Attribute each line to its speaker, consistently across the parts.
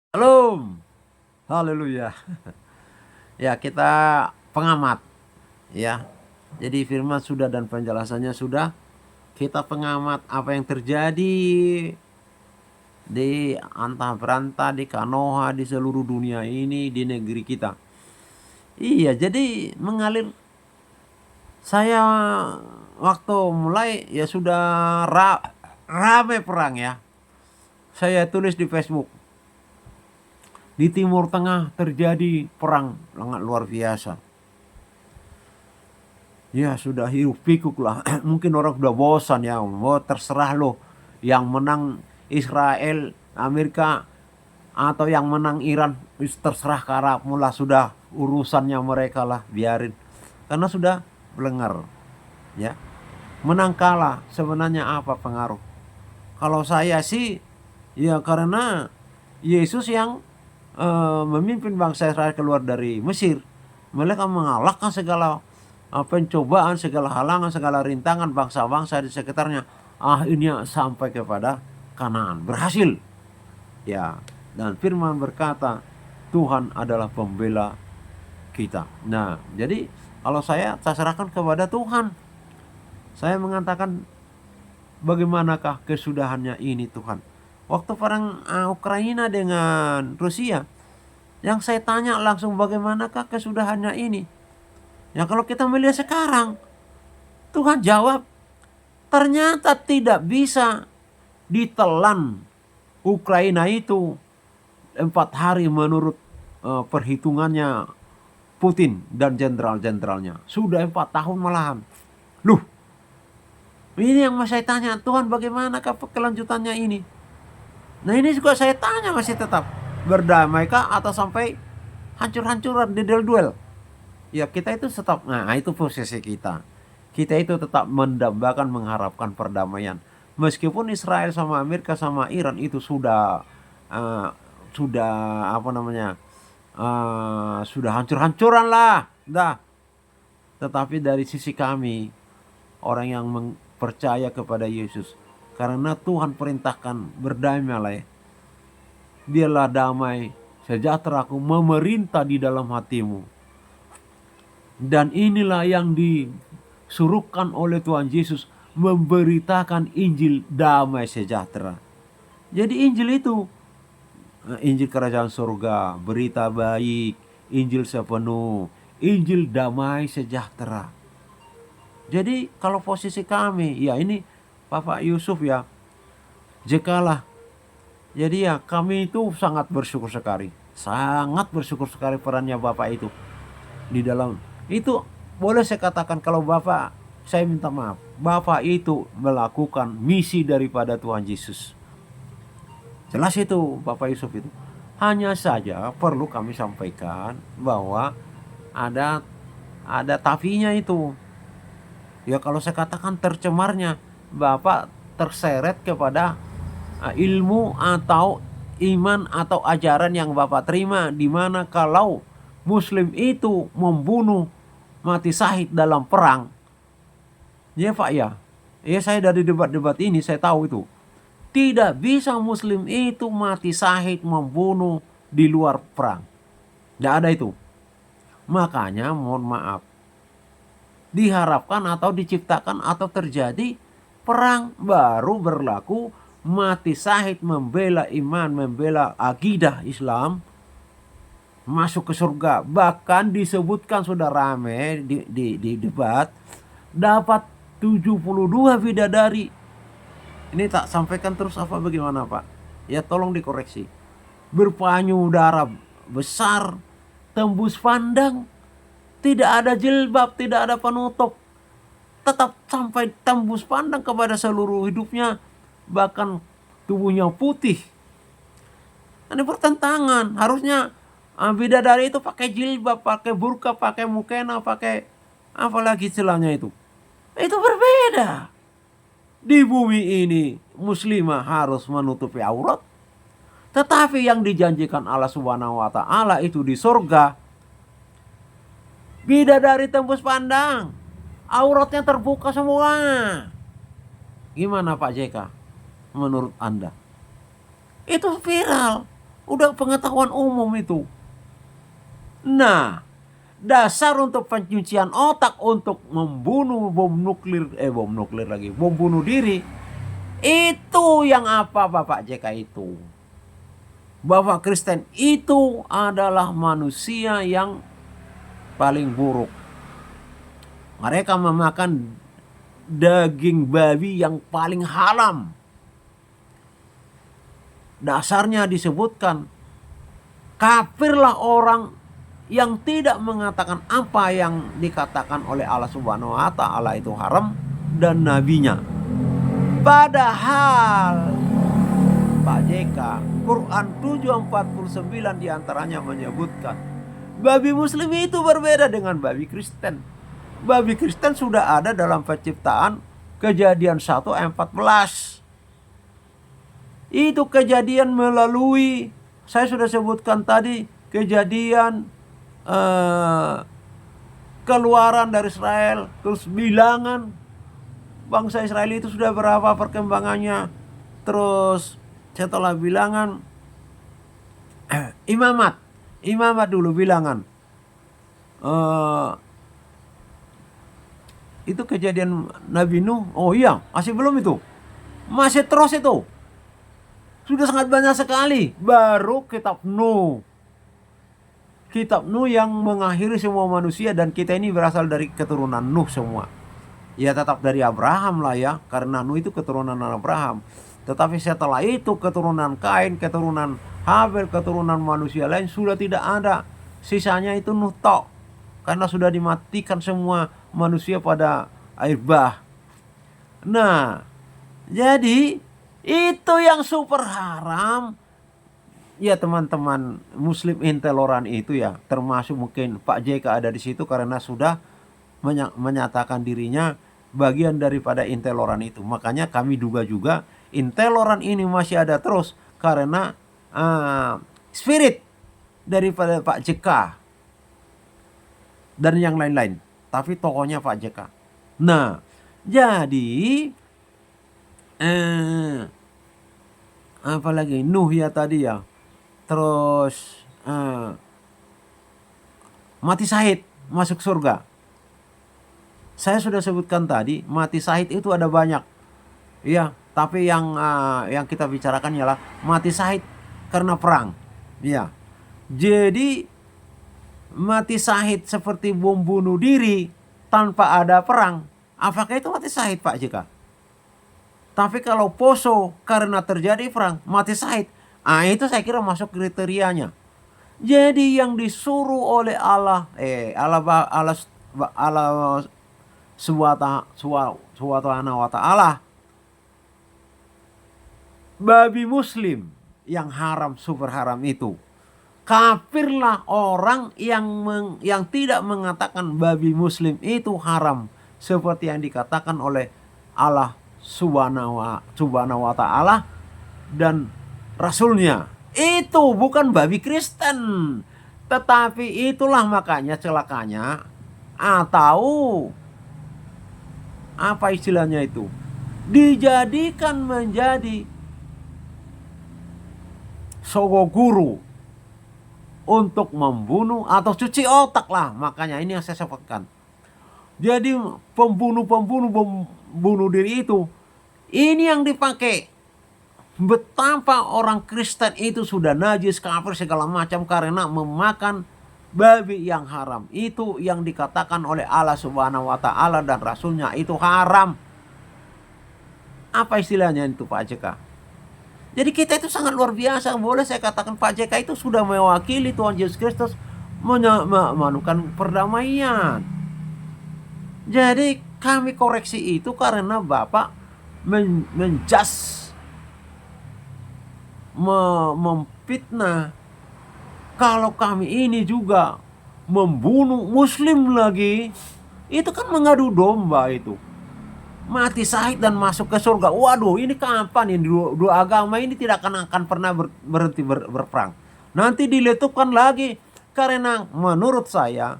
Speaker 1: Shalom, haleluya. Ya, kita pengamat ya. Jadi firman sudah dan penjelasannya sudah. Kita pengamat apa yang terjadi di antah berantah, di Kanoha, di seluruh dunia ini, di negeri kita. Iya, jadi mengalir. Saya waktu mulai ya sudah rame perang ya. Saya tulis di Facebook. Di Timur Tengah terjadi perang sangat luar biasa. Ya sudah hiruk pikuk lah. Mungkin orang sudah bosan ya. Oh, terserah loh. Yang menang Israel, Amerika, atau yang menang Iran, terserah karapmu lah. Sudah urusannya mereka lah, biarin. Karena sudah belengar. Ya, menang kalah sebenarnya apa pengaruh? Kalau saya sih, ya karena Yesus yang memimpin bangsa Israel keluar dari Mesir. Mereka mengalahkan segala pencobaan, segala halangan, segala rintangan bangsa-bangsa di sekitarnya. Akhirnya sampai kepada Kanaan. Berhasil. Ya, dan firman berkata, Tuhan adalah pembela kita. Nah, jadi kalau saya serahkan kepada Tuhan. Saya mengatakan, bagaimanakah kesudahannya ini Tuhan? Waktu perang Ukraina dengan Rusia, yang saya tanya langsung bagaimanakah kesudahannya ini? Ya kalau kita melihat sekarang, Tuhan jawab, ternyata tidak bisa ditelan Ukraina itu 4 hari menurut perhitungannya Putin dan jenderal-jenderalnya. Sudah 4 tahun malahan. Loh, ini yang saya tanya, Tuhan bagaimanakah kelanjutannya ini? Nah ini juga saya tanya masih tetap, berdamaikah atau sampai hancur-hancuran di duel-duel? Ya kita itu tetap, nah itu posisi kita. Kita itu tetap mendambakan, mengharapkan perdamaian. Meskipun Israel sama Amerika sama Iran itu uh, sudah apa namanya, sudah hancur-hancuran lah, dah. Tetapi dari sisi kami, orang yang percaya kepada Yesus, karena Tuhan perintahkan berdamailah ya. Biarlah damai sejahtera-Ku memerintah di dalam hatimu. Dan inilah yang disuruhkan oleh Tuhan Yesus, memberitakan Injil damai sejahtera. Jadi Injil itu, Injil kerajaan surga, berita baik, Injil sepenuh, Injil damai sejahtera. Jadi kalau posisi kami, ya ini Bapak Yusuf ya, jekalah. Jadi ya kami itu sangat bersyukur sekali. Sangat bersyukur sekali perannya Bapak itu di dalam itu. Boleh saya katakan kalau Bapak, saya minta maaf, Bapak itu melakukan misi daripada Tuhan Yesus. Jelas itu Bapak Yusuf itu. Hanya saja perlu kami sampaikan bahwa ada tapinya itu. Ya kalau saya katakan tercemarnya, Bapak terseret kepada ilmu atau iman atau ajaran yang Bapak terima, di mana kalau Muslim itu membunuh, mati syahid dalam perang. Ya Pak ya. Ya saya dari debat-debat ini saya tahu itu. Tidak bisa Muslim itu mati syahid membunuh di luar perang. Tidak ada itu. Makanya mohon maaf, diharapkan atau diciptakan atau terjadi perang baru berlaku mati syahid membela iman, membela akidah Islam, masuk ke surga. Bahkan disebutkan sudah rame di debat, dapat 72 bidadari. Ini tak sampaikan terus apa bagaimana Pak? Ya tolong dikoreksi. Berpayudara besar, tembus pandang, tidak ada jilbab, tidak ada penutup, tetap sampai tembus pandang kepada seluruh hidupnya, bahkan tubuhnya putih. Ini pertentangan. Harusnya bidadari itu pakai jilbab, pakai burka, pakai mukena, pakai apalagi istilahnya itu. Itu berbeda. Di bumi ini muslimah harus menutupi aurat. Tetapi yang dijanjikan Allah Subhanahu wa taala itu di surga, bidadari tembus pandang, auratnya terbuka semua. Gimana Pak JK menurut Anda? Itu viral. Udah pengetahuan umum itu. Nah, dasar untuk pencucian otak untuk membunuh bom nuklir lagi, bom bunuh diri, itu yang apa Bapak JK itu? Bahwa Kristen itu adalah manusia yang paling buruk. Mereka memakan daging babi yang paling haram. Dasarnya disebutkan, kafirlah orang yang tidak mengatakan apa yang dikatakan oleh Allah Subhanahu wa Ta'ala itu haram dan nabinya. Padahal Pak JK, Quran 7:49 diantaranya menyebutkan babi muslim itu berbeda dengan babi Kristen. Babi Kristen sudah ada dalam penciptaan Kejadian 1:14. Itu kejadian melalui, saya sudah sebutkan tadi, kejadian keluaran dari Israel, terus bilangan bangsa Israel itu sudah berapa perkembangannya, terus setelah bilangan imamat dulu bilangan, itu kejadian Nabi Nuh. Oh iya, masih belum itu, masih terus itu, sudah sangat banyak sekali. Baru kitab Nuh yang mengakhiri semua manusia, dan kita ini berasal dari keturunan Nuh semua. Ya tetap dari Abraham lah ya, karena Nuh itu keturunan Abraham. Tetapi setelah itu keturunan Kain, keturunan Habel, keturunan manusia lain sudah tidak ada. Sisanya itu Nuh tok, karena sudah dimatikan semua manusia pada air bah. Nah, jadi itu yang super haram. Ya teman-teman muslim intoleran itu ya, termasuk mungkin Pak JK ada di situ karena sudah menyatakan dirinya bagian daripada intoleran itu. Makanya kami duga juga intoleran ini masih ada terus karena spirit daripada Pak JK dan yang lain-lain. Tapi tokohnya Pak JK. Nah, jadi apalagi Nuh ya tadi ya. Terus mati syahid masuk surga. Saya sudah sebutkan tadi, mati syahid itu ada banyak. Ya, tapi yang kita bicarakan ialah mati syahid karena perang. Ya. Jadi mati syahid seperti bom bunuh diri tanpa ada perang, apakah itu mati syahid Pak JK? Tapi kalau poso karena terjadi perang, mati syahid, itu saya kira masuk kriterianya. Jadi yang disuruh oleh Allah Subhanahu wa Ta'ala, babi muslim yang haram, super haram itu. Kafirlah orang yang tidak mengatakan babi muslim itu haram, seperti yang dikatakan oleh Allah Subhanahu wa Ta'ala dan Rasulnya. Itu bukan babi Kristen, tetapi itulah makanya celakanya, atau apa istilahnya itu, dijadikan menjadi sogoguru untuk membunuh atau cuci otak lah. Makanya ini yang saya sebutkan. Jadi pembunuh bunuh diri itu, ini yang dipakai. Betapa orang Kristen itu sudah najis, kafir segala macam karena memakan babi yang haram. Itu yang dikatakan oleh Allah Subhanahu wa Ta'ala dan Rasulnya itu haram. Apa istilahnya itu Pak JK? Jadi kita itu sangat luar biasa. Boleh saya katakan Pak JK itu sudah mewakili Tuhan Yesus Kristus memanukan perdamaian. Jadi kami koreksi itu karena Bapak menjas, memfitnah kalau kami ini juga membunuh muslim lagi. Itu kan mengadu domba itu. Mati syahid dan masuk ke surga. Waduh, ini kapan ini dua agama ini tidak akan pernah berhenti berperang. Nanti diletupkan lagi. Karena menurut saya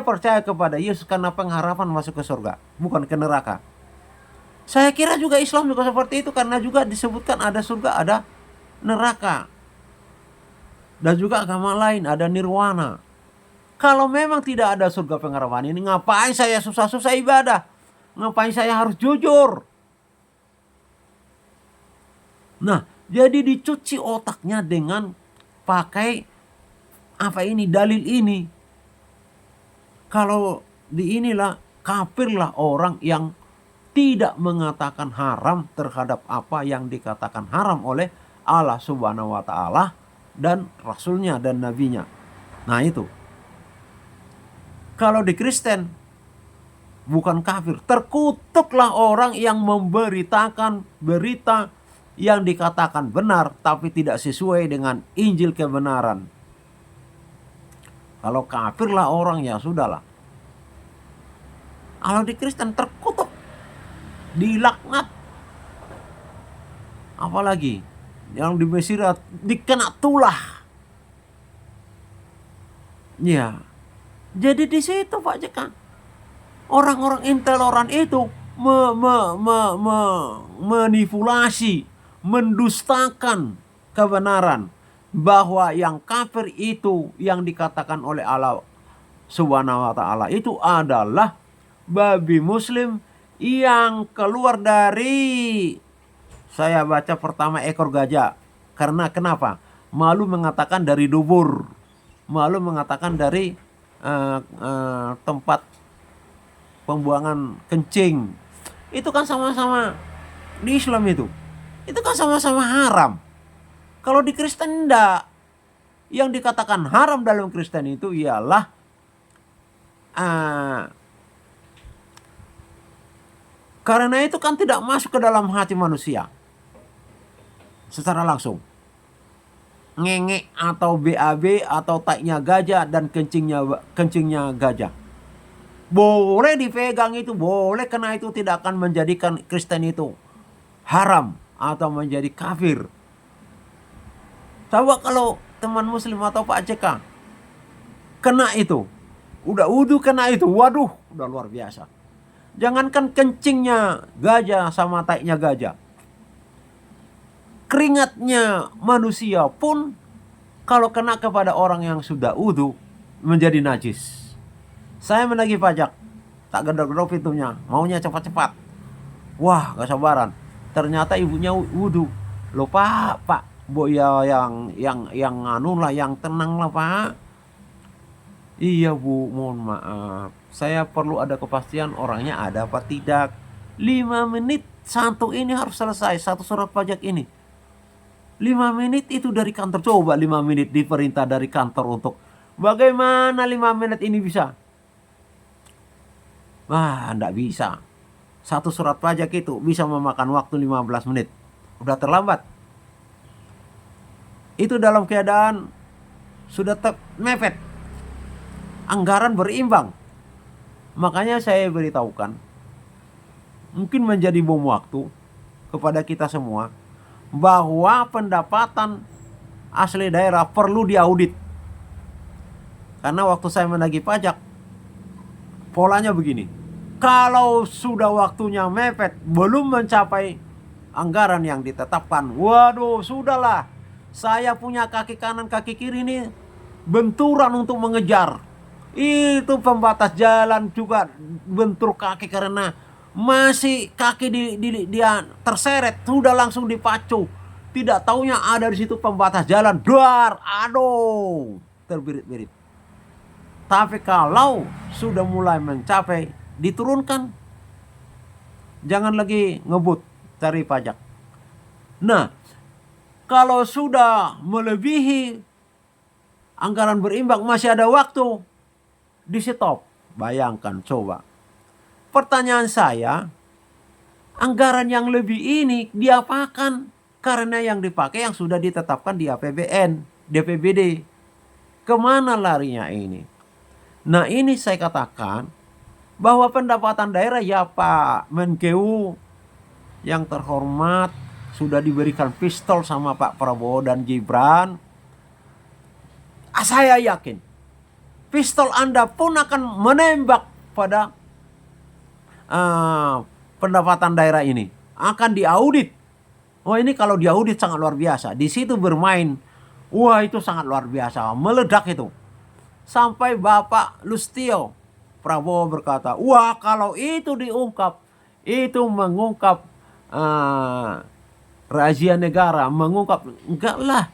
Speaker 1: percaya kepada Yesus karena pengharapan masuk ke surga, bukan ke neraka. Saya kira juga Islam juga seperti itu, karena juga disebutkan ada surga, ada neraka. Dan juga agama lain ada nirwana. Kalau memang tidak ada surga pengharapan ini, ngapain saya susah-susah ibadah? Ngapain saya harus jujur? Nah, jadi dicuci otaknya dengan pakai dalil ini. Kalau di inilah kafirlah orang yang tidak mengatakan haram terhadap apa yang dikatakan haram oleh Allah Subhanahu wa Ta'ala dan Rasulnya dan Nabinya. Nah itu. Kalau di Kristen bukan kafir, terkutuklah orang yang memberitakan berita yang dikatakan benar tapi tidak sesuai dengan Injil kebenaran. Kalau kafirlah orang, ya sudahlah. Kalau di Kristen terkutuk, dilaknat. Apalagi yang di Mesir dikena tulah. Ya. Jadi di situ Pak JK, orang-orang intoleran itu manipulasi, mendustakan kebenaran bahwa yang kafir itu yang dikatakan oleh Allah Subhanahu wa Ta'ala itu adalah babi muslim yang keluar dari, saya baca pertama, ekor gajah. Karena kenapa? Malu mengatakan dari dubur, malu mengatakan dari tempat pembuangan kencing. Itu kan sama-sama di Islam itu kan sama-sama haram. Kalau di Kristen enggak. Yang dikatakan haram dalam Kristen itu ialah karena itu kan tidak masuk ke dalam hati manusia secara langsung. Ngenge atau BAB atau taiknya gajah dan kencingnya gajah. Boleh dipegang itu, boleh, karena itu tidak akan menjadikan Kristen itu haram atau menjadi kafir. Coba kalau teman muslim atau Pak JK kena itu, udah wudu kena itu, waduh, udah luar biasa. Jangankan kencingnya gajah sama taiknya gajah, keringatnya manusia pun kalau kena kepada orang yang sudah wudu menjadi najis. Saya menagih pajak, tak gedor-gedor pintunya, maunya cepat-cepat. Wah, gak sabaran. Ternyata ibunya wudu. Loh Pak, Bo ya yang anu lah, yang tenang lah Pak. Iya Bu, mohon maaf. Saya perlu ada kepastian orangnya ada apa tidak. 5 menit satu ini harus selesai, satu surat pajak ini. 5 menit itu dari kantor. Coba 5 menit diperintah dari kantor untuk bagaimana 5 menit ini bisa? Wah, enggak bisa. Satu surat pajak itu bisa memakan waktu 15 menit. Udah terlambat. Itu dalam keadaan sudah mepet. Anggaran berimbang. Makanya saya beritahukan, mungkin menjadi bom waktu kepada kita semua, bahwa pendapatan asli daerah perlu diaudit. Karena waktu saya menagih pajak, polanya begini. Kalau sudah waktunya mepet, belum mencapai anggaran yang ditetapkan, waduh, sudahlah. Saya punya kaki kanan, kaki kiri ini benturan untuk mengejar. Itu pembatas jalan juga bentur kaki karena masih kaki dia terseret, sudah langsung dipacu. Tidak taunya ada di situ pembatas jalan, dar, aduh, terbirit-birit. Tapi kalau sudah mulai mencapai, diturunkan. Jangan lagi ngebut cari pajak. Nah, kalau sudah melebihi anggaran berimbang, masih ada waktu, di stop. Bayangkan coba. Pertanyaan saya, anggaran yang lebih ini diapakan? Karena yang dipakai yang sudah ditetapkan di APBN, DPBD. Kemana larinya ini? Nah, ini saya katakan bahwa pendapatan daerah, ya Pak Menkeu yang terhormat sudah diberikan pistol sama Pak Prabowo dan Gibran. Saya yakin pistol Anda pun akan menembak pada pendapatan daerah ini. Akan diaudit. Oh, ini kalau diaudit sangat luar biasa. Di situ bermain Wah, itu sangat luar biasa, meledak itu. Sampai Bapak Lustio Prabowo berkata, wah kalau itu diungkap, itu mengungkap rahasia negara, mengungkap. Enggak lah,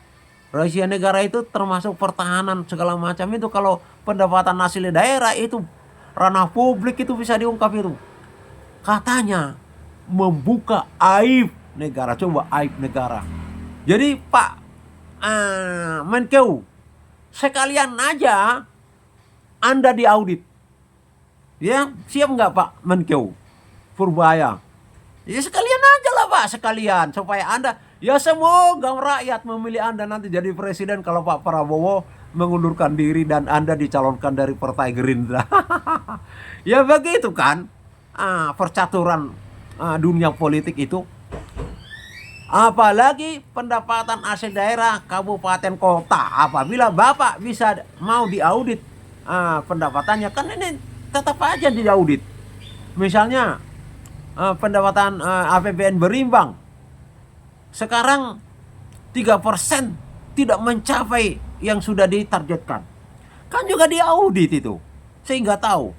Speaker 1: rahasia negara itu termasuk pertahanan segala macam itu. Kalau pendapatan hasil daerah itu ranah publik, itu bisa diungkap itu. Katanya membuka aib negara. Coba aib negara. Jadi Pak Menkeu, sekalian aja Anda diaudit. Ya, siap nggak Pak Menkeu Purbaya? Ya sekalian aja lah Pak, sekalian. Supaya Anda, ya semoga rakyat memilih Anda nanti jadi presiden kalau Pak Prabowo mengundurkan diri dan Anda dicalonkan dari Partai Gerindra. Ya begitu kan, percaturan dunia politik itu. Apalagi pendapatan hasil daerah kabupaten kota. Apabila Bapak bisa mau diaudit pendapatannya, kan ini tetap aja diaudit. Misalnya pendapatan APBN berimbang. Sekarang 3% tidak mencapai yang sudah ditargetkan. Kan juga diaudit itu. Sehingga tahu.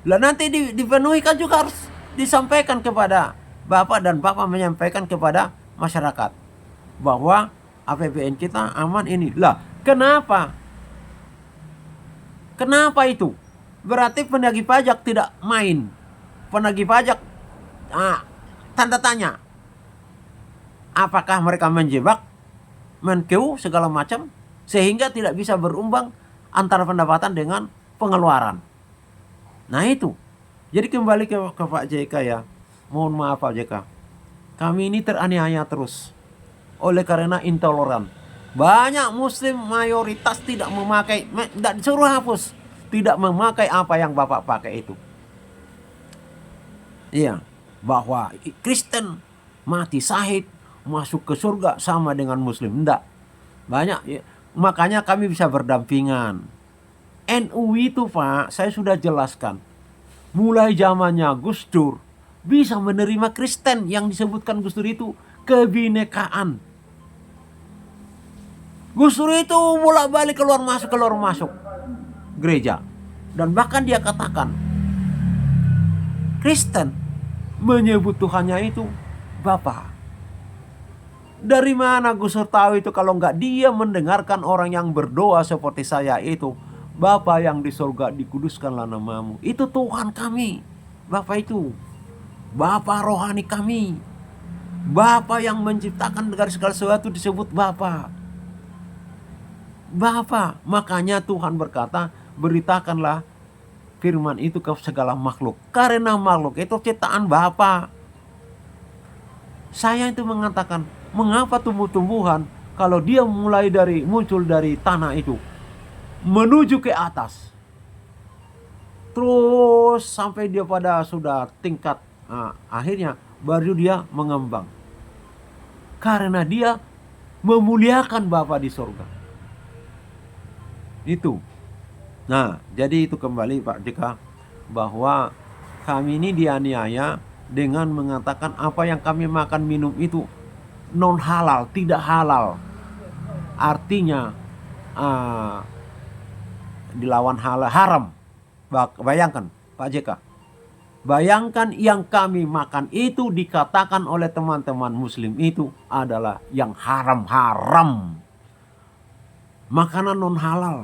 Speaker 1: Lah nanti dipenuhi kan juga harus disampaikan kepada Bapak, dan Bapak menyampaikan kepada masyarakat bahwa APBN kita aman ini. Lah, kenapa? Kenapa itu? Berarti penagih pajak tidak main. Penagih pajak tanda tanya. Apakah mereka menjebak Menkeu segala macam sehingga tidak bisa berumbang antara pendapatan dengan pengeluaran. Nah itu. Jadi kembali ke Pak JK ya. Mohon maaf Pak JK. Kami ini teraniaya terus oleh karena intoleran. Banyak muslim mayoritas tidak memakai, tidak disuruh hapus, tidak memakai apa yang Bapak pakai itu. Iya, bahwa Kristen mati syahid masuk ke surga sama dengan muslim. Enggak. Banyak ya. Makanya kami bisa berdampingan. NU itu Pak, saya sudah jelaskan. Mulai zamannya Gus Dur bisa menerima Kristen, yang disebutkan Gus Dur itu kebinekaan. Gus Dur itu bolak-balik keluar masuk gereja. Dan bahkan dia katakan Kristen menyebut Tuhannya itu Bapa. Dari mana Gus Dur tahu itu kalau enggak dia mendengarkan orang yang berdoa seperti saya itu, Bapa yang di surga, dikuduskanlah namamu. Itu Tuhan kami. Bapa itu Bapa rohani kami. Bapa yang menciptakan dari segala sesuatu disebut Bapa. Bapa. Makanya Tuhan berkata, beritakanlah firman itu ke segala makhluk. Karena makhluk itu ciptaan Bapa. Saya itu mengatakan, mengapa tumbuh-tumbuhan kalau dia muncul dari tanah itu menuju ke atas, terus sampai dia pada sudah tingkat akhirnya baru dia mengembang. Karena dia memuliakan Bapa di surga. Itu. Nah, jadi itu kembali Pak JK, bahwa kami ini dianiaya dengan mengatakan apa yang kami makan minum itu non halal, tidak halal. Artinya dilawan halal, haram. Bayangkan Pak JK. Bayangkan yang kami makan itu dikatakan oleh teman-teman muslim itu adalah yang haram-haram. Makanan non halal.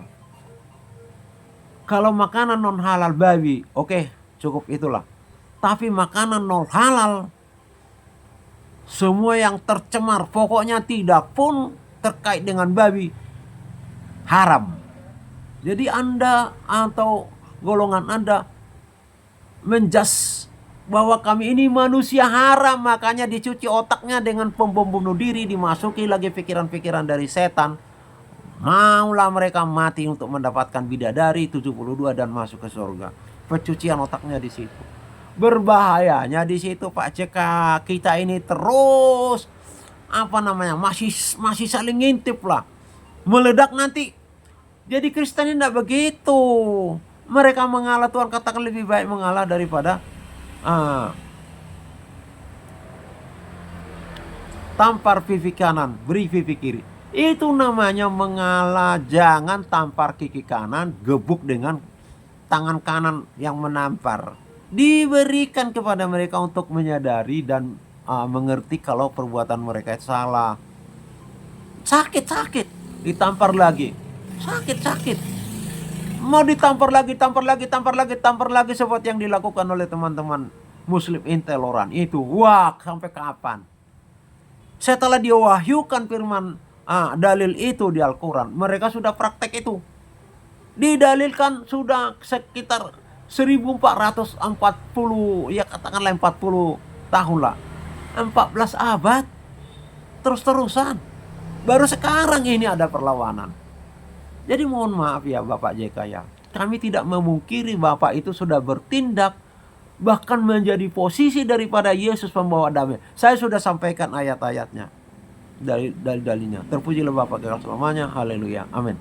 Speaker 1: Kalau makanan non halal babi, oke, cukup itulah. Tapi makanan non halal, semua yang tercemar, pokoknya tidak pun terkait dengan babi, haram. Jadi Anda atau golongan Anda menjas bahwa kami ini manusia haram, makanya dicuci otaknya dengan pembom bunuh diri, dimasuki lagi pikiran-pikiran dari setan. Maulah mereka mati untuk mendapatkan bidadari 72 dan masuk ke surga. Pencucian otaknya di situ. Berbahayanya di situ Pak JK, kita ini terus masih saling ngintip lah. Meledak nanti. Jadi Kristen ini tidak begitu. Mereka mengalah, Tuhan katakan lebih baik mengalah daripada tampar pipi kanan, beri pipi kiri. Itu namanya mengalah. Jangan tampar kaki kanan, gebuk dengan tangan kanan yang menampar. Diberikan kepada mereka untuk menyadari dan mengerti kalau perbuatan mereka itu salah. Sakit, ditampar lagi. Sakit. Mau ditampar lagi, tampar lagi seperti yang dilakukan oleh teman-teman Muslim intoleran itu. Wah, sampai kapan? Setelah diwahyukan firman dalil itu di Al-Quran, mereka sudah praktek itu. Didalilkan sudah sekitar 1440, ya katakanlah 40 tahun lah. 14 abad terus-terusan. Baru sekarang ini ada perlawanan. Jadi mohon maaf ya Bapak JK ya. Kami tidak memungkiri Bapak itu sudah bertindak bahkan menjadi posisi daripada Yesus pembawa damai. Saya sudah sampaikan ayat-ayatnya dari dalilnya. Terpujilah Bapak kekal selamanya. Haleluya. Amin.